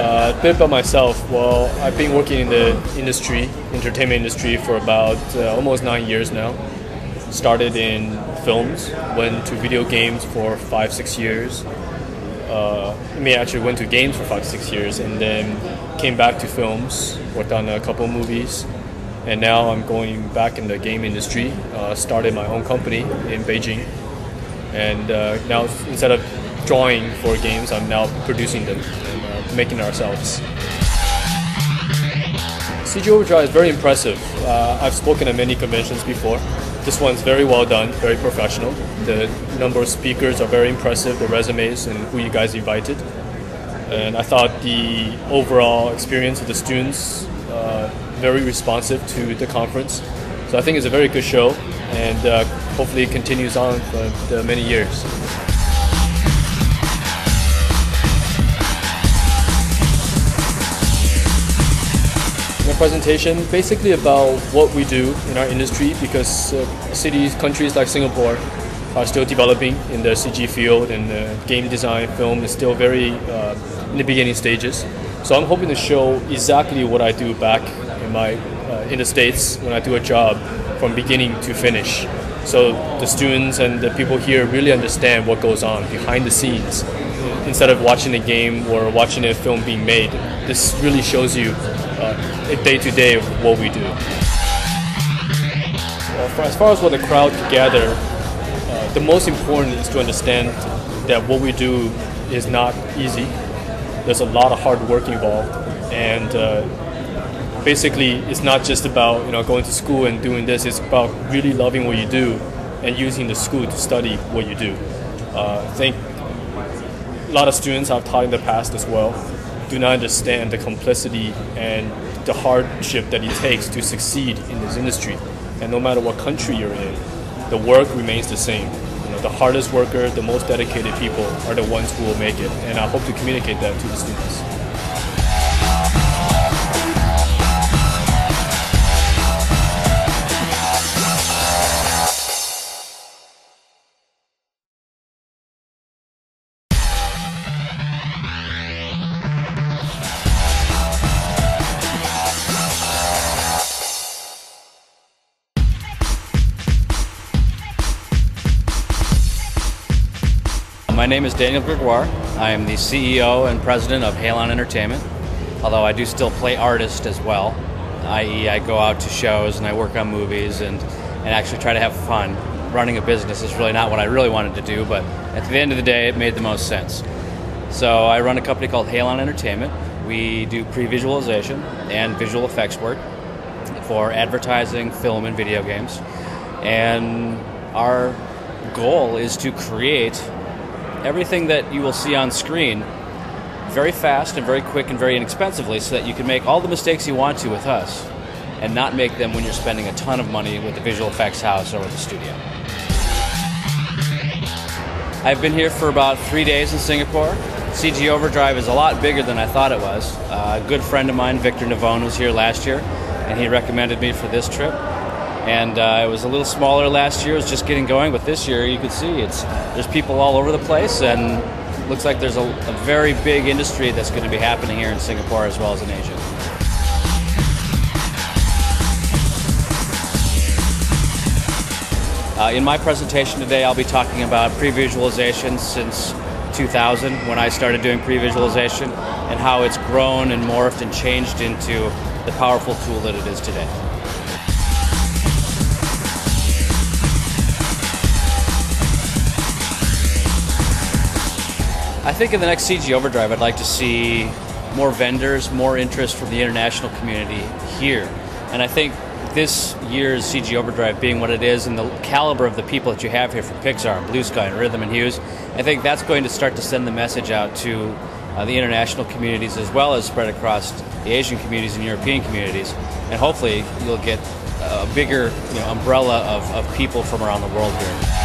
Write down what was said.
A bit about myself. Well, I've been working in the entertainment industry, for about almost 9 years now. Started in films, went to video games for 5-6 years. Actually went to games for 5-6 years, and then came back to films, worked on a couple movies, and now I'm going back in the game industry. Started my own company in Beijing, and now instead of drawing for games, I'm now producing them and making it ourselves. CGOverdrive is very impressive. I've spoken at many conventions before. This one's very well done, very professional. The number of speakers are very impressive, the resumes and who you guys invited. And I thought the overall experience of the students very responsive to the conference. So I think it's a very good show, and hopefully it continues on for the many years. My presentation basically about what we do in our industry, because countries like Singapore are still developing in the CG field, and game design film is still very in the beginning stages. So I'm hoping to show exactly what I do back in the States when I do a job from beginning to finish. So the students and the people here really understand what goes on behind the scenes. Instead of watching a game or watching a film being made, this really shows you a day-to-day of what we do. Well, as far as what the crowd can gather, the most important is to understand that what we do is not easy. There's a lot of hard work involved, and basically it's not just about going to school and doing this. It's about really loving what you do and using the school to study what you do. I think a lot of students I've taught in the past as well do not understand the complexity and the hardship that it takes to succeed in this industry. And no matter what country you're in, the work remains the same. The hardest worker, the most dedicated people are the ones who will make it. And I hope to communicate that to the students. My name is Daniel Gregoire. I am the CEO and president of Halon Entertainment, although I do still play artist as well, i.e. I go out to shows and I work on movies and actually try to have fun. Running a business is really not what I really wanted to do, but at the end of the day it made the most sense. So I run a company called Halon Entertainment. We do pre-visualization and visual effects work for advertising, film, and video games. And our goal is to create everything that you will see on screen very fast and very quick and very inexpensively, so that you can make all the mistakes you want to with us and not make them when you're spending a ton of money with the visual effects house or with the studio. I've been here for about 3 days in Singapore. CGOverdrive is a lot bigger than I thought it was. A good friend of mine, Victor Navone, was here last year, and he recommended me for this trip. And it was a little smaller last year. It was just getting going, but this year you can see there's people all over the place, and looks like there's a very big industry that's going to be happening here in Singapore as well as in Asia. In my presentation today, I'll be talking about pre-visualization since 2000, when I started doing pre-visualization, and how it's grown and morphed and changed into the powerful tool that it is today. I think in the next CGOverdrive, I'd like to see more vendors, more interest from the international community here. And I think this year's CGOverdrive being what it is, and the caliber of the people that you have here from Pixar, Blue Sky, and Rhythm and Hues, I think that's going to start to send the message out to the international communities, as well as spread across the Asian communities and European communities. And hopefully you'll get a bigger umbrella of people from around the world here.